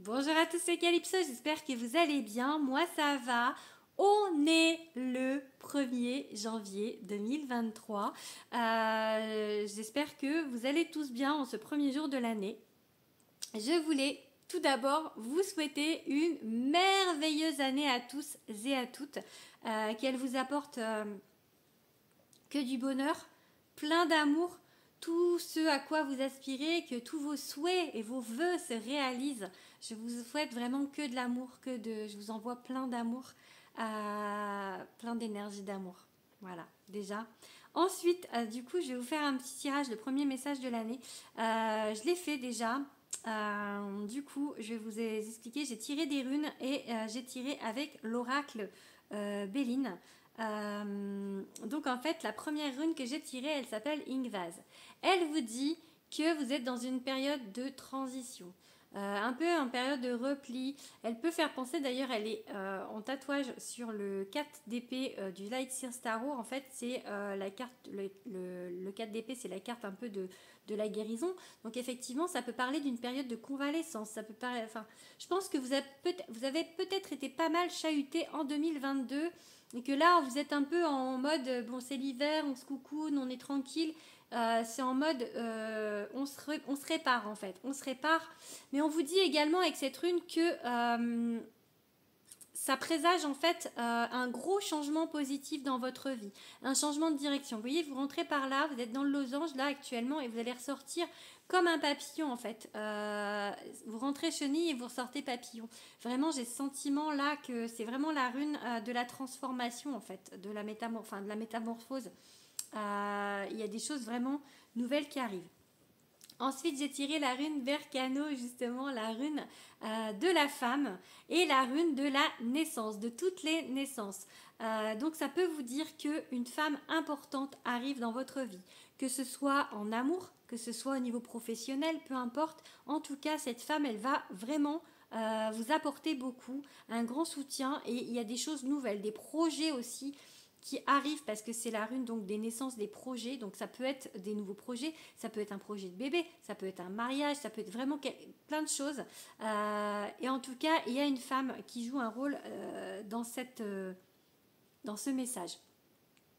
Bonjour à tous, c'est Calypso, j'espère que vous allez bien. Moi ça va. On est le 1er janvier 2023. J'espère que vous allez tous bien en ce premier jour de l'année. Je voulais tout d'abord vous souhaiter une merveilleuse année à tous et à toutes. Qu'elle vous apporte que du bonheur, plein d'amour, tout ce à quoi vous aspirez, que tous vos souhaits et vos vœux se réalisent. Je vous souhaite vraiment que de l'amour, je vous envoie plein d'amour, plein d'énergie d'amour. Voilà, déjà. Ensuite, du coup, je vais vous faire un petit tirage, le premier message de l'année. Je l'ai fait déjà. Du coup, je vais vous expliquer. J'ai tiré des runes et j'ai tiré avec l'oracle Béline. Donc en fait, la première rune que j'ai tirée, elle s'appelle Ingvaz. Elle vous dit que vous êtes dans une période de transition. Un peu en période de repli. Elle peut faire penser, d'ailleurs, elle est en tatouage sur le 4 d'épée du Light Seer Tarot. En fait, c'est la carte, le 4 d'épée, c'est la carte un peu de la guérison. Donc effectivement, ça peut parler d'une période de convalescence. Ça peut parler, enfin, je pense que vous avez peut-être été pas mal chahuté en 2022 et que là, vous êtes un peu en mode, bon, c'est l'hiver, on se coucoune, on est tranquille. C'est en mode on se répare en fait, on se répare, mais on vous dit également avec cette rune que ça présage en fait un gros changement positif dans votre vie, un changement de direction. Vous voyez, vous rentrez par là, vous êtes dans le losange là actuellement et vous allez ressortir comme un papillon en fait. Vous rentrez chenille et vous ressortez papillon. Vraiment, j'ai ce sentiment là que c'est vraiment la rune de la transformation en fait, de la métamorphose. Il y a des choses vraiment nouvelles qui arrivent. Ensuite, j'ai tiré la rune Vercano, justement, la rune de la femme et la rune de la naissance, de toutes les naissances. Donc, ça peut vous dire qu'une femme importante arrive dans votre vie, que ce soit en amour, que ce soit au niveau professionnel, peu importe. En tout cas, cette femme, elle va vraiment vous apporter beaucoup, un grand soutien et il y a des choses nouvelles, des projets aussi qui arrive parce que c'est la rune donc des naissances, des projets, donc ça peut être des nouveaux projets, ça peut être un projet de bébé, ça peut être un mariage, ça peut être vraiment plein de choses. Et en tout cas, il y a une femme qui joue un rôle dans ce message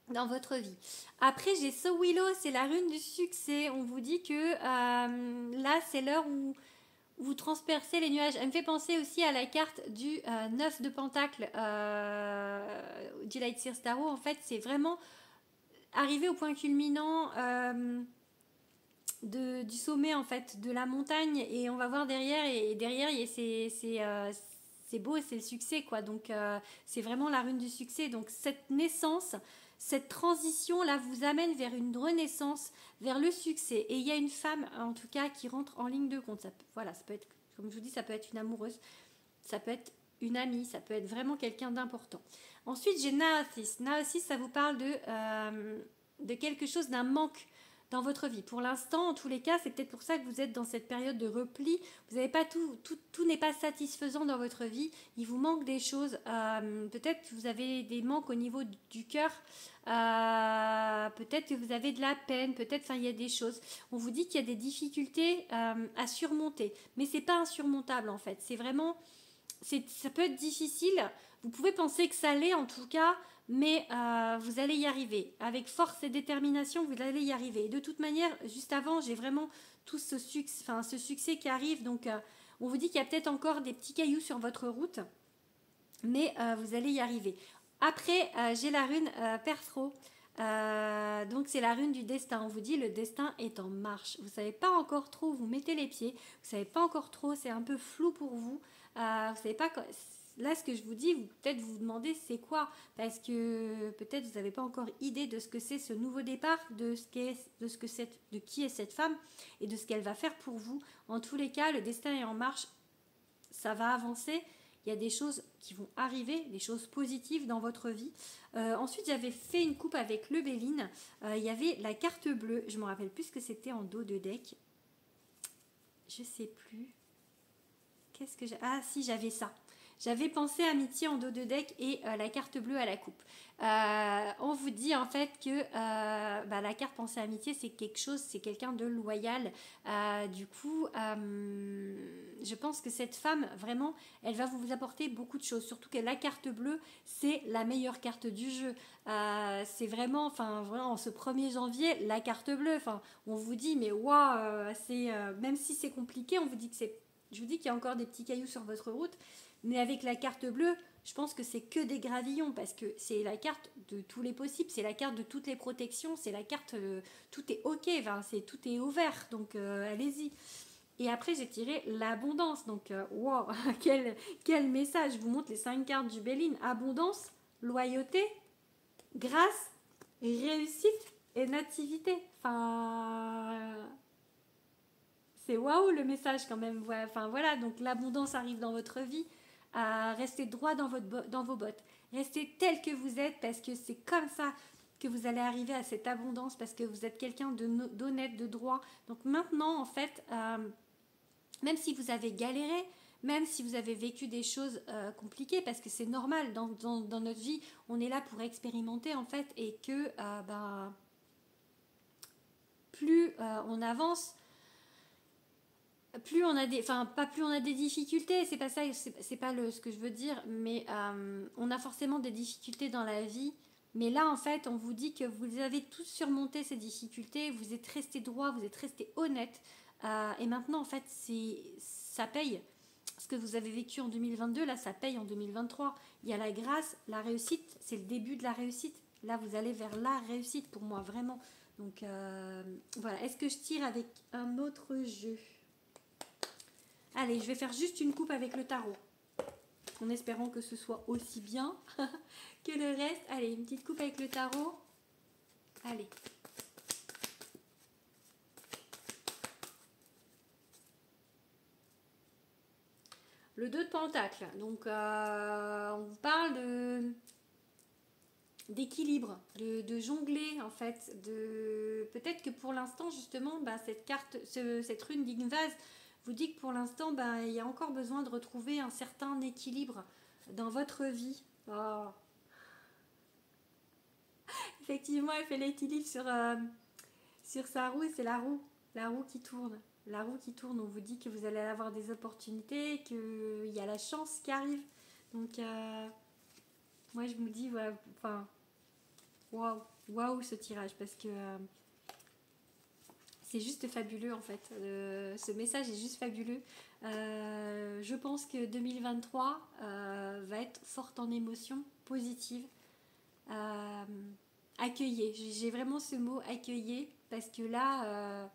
dans votre vie. Après, j'ai So Willow, c'est la rune du succès. On vous dit que là, c'est l'heure où vous transpercez les nuages. Elle me fait penser aussi à la carte du 9 de Pentacle du Light Seer Tarot. En fait, c'est vraiment arriver au point culminant du sommet en fait, de la montagne. Et on va voir derrière, et derrière, c'est beau, c'est le succès, quoi. Donc, c'est vraiment la rune du succès. Donc, cette naissance, cette transition là vous amène vers une renaissance, vers le succès. Et il y a une femme, en tout cas, qui rentre en ligne de compte. Voilà, ça peut être, comme je vous dis, ça peut être une amoureuse, ça peut être une amie, ça peut être vraiment quelqu'un d'important. Ensuite, j'ai Naothis. Naothis, ça vous parle de quelque chose, d'un manque dans votre vie. Pour l'instant, en tous les cas, c'est peut-être pour ça que vous êtes dans cette période de repli. Vous n'avez pas tout n'est pas satisfaisant dans votre vie. Il vous manque des choses. Peut-être que vous avez des manques au niveau du cœur. Peut-être que vous avez de la peine. Peut-être, enfin, il y a des choses. On vous dit qu'il y a des difficultés à surmonter, mais c'est pas insurmontable en fait. C'est vraiment, ça peut être difficile. Vous pouvez penser que ça l'est en tout cas, mais vous allez y arriver. Avec force et détermination, vous allez y arriver. Et de toute manière, juste avant, j'ai vraiment tout ce succès qui arrive. Donc, on vous dit qu'il y a peut-être encore des petits cailloux sur votre route, mais vous allez y arriver. Après, j'ai la rune Perthro. Donc c'est la rune du destin. On vous dit le destin est en marche. Vous savez pas encore trop où vous mettez les pieds. Vous savez pas encore trop. C'est un peu flou pour vous. Vous savez pas. Là, ce que je vous dis, peut-être vous demandez c'est quoi, parce que peut-être vous n'avez pas encore idée de ce que c'est ce nouveau départ, de qui est cette femme et de ce qu'elle va faire pour vous. En tous les cas, le destin est en marche. Ça va avancer. Il y a des choses qui vont arriver, des choses positives dans votre vie. Ensuite, j'avais fait une coupe avec le Béline. Il y avait la carte bleue. Je ne me rappelle plus ce que c'était en dos de deck. Je ne sais plus. Qu'est-ce que j'ai... Ah si, j'avais ça. J'avais pensé amitié en dos de deck et la carte bleue à la coupe. On vous dit en fait que la carte pensée amitié, c'est quelque chose, c'est quelqu'un de loyal. Du coup, je pense que cette femme, vraiment, elle va vous apporter beaucoup de choses. Surtout que la carte bleue, c'est la meilleure carte du jeu. C'est vraiment, enfin, vraiment, en ce 1er janvier, la carte bleue. Enfin, on vous dit, mais waouh, même si c'est compliqué, on vous dit que c'est. Je vous dis qu'il y a encore des petits cailloux sur votre route. Mais avec la carte bleue, je pense que c'est que des gravillons parce que c'est la carte de tous les possibles, c'est la carte de toutes les protections, c'est la carte, tout est ok, enfin, tout est ouvert, donc allez-y. Et après, j'ai tiré l'abondance, donc wow, quel message. Je vous montre les 5 cartes du Béline. Abondance, loyauté, grâce, réussite et nativité. Enfin, c'est waouh le message quand même. Enfin voilà, donc l'abondance arrive dans votre vie. Restez droit dans vos bottes. Restez tel que vous êtes parce que c'est comme ça que vous allez arriver à cette abondance parce que vous êtes quelqu'un d'honnête, de droit. Donc maintenant, en fait, même si vous avez galéré, même si vous avez vécu des choses compliquées, parce que c'est normal dans notre vie, on est là pour expérimenter en fait, et que plus on avance, plus on a des, enfin pas plus on a des difficultés, c'est pas ça, c'est pas ce que je veux dire, mais on a forcément des difficultés dans la vie, mais là en fait on vous dit que vous avez tous surmonté ces difficultés, vous êtes resté droit, vous êtes resté honnête, et maintenant en fait ça paye. Ce que vous avez vécu en 2022, là ça paye en 2023. Il y a la grâce, la réussite, c'est le début de la réussite. Là vous allez vers la réussite pour moi vraiment. Donc voilà, est-ce que je tire avec un autre jeu? Allez, je vais faire juste une coupe avec le tarot. En espérant que ce soit aussi bien que le reste. Allez, une petite coupe avec le tarot. Allez. Le 2 de Pentacle. Donc, on vous parle d'équilibre, de jongler en fait. Peut-être que pour l'instant, justement, cette carte, cette rune d'Ingvaz vous dit que pour l'instant, il y a encore besoin de retrouver un certain équilibre dans votre vie. Oh. Effectivement, elle fait l'équilibre sur sa roue, c'est la roue qui tourne. La roue qui tourne, on vous dit que vous allez avoir des opportunités, qu'il y a la chance qui arrive. Donc, moi, je me dis, voilà, enfin, waouh ce tirage, parce que c'est juste fabuleux en fait. Ce message est juste fabuleux. Je pense que 2023 va être forte en émotions positives. Accueillez, j'ai vraiment ce mot accueillez, parce que là,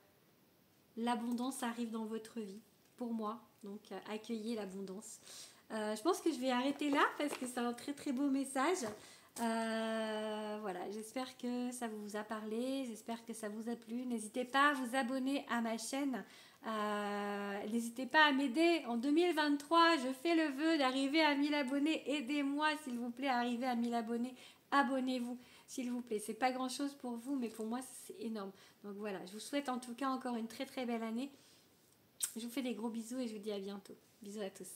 l'abondance arrive dans votre vie, pour moi. Donc accueillez l'abondance. Je pense que je vais arrêter là parce que c'est un très très beau message. Voilà, j'espère que ça vous a parlé, j'espère que ça vous a plu. N'hésitez pas à vous abonner à ma chaîne. N'hésitez pas à m'aider. En 2023, je fais le vœu d'arriver à 1000 abonnés. Aidez-moi s'il vous plaît à arriver à 1000 abonnés. Abonnez-vous s'il vous plaît. C'est pas grand chose pour vous, mais pour moi c'est énorme. Donc voilà, je vous souhaite en tout cas encore une très très belle année. Je vous fais des gros bisous et je vous dis à bientôt. Bisous à tous.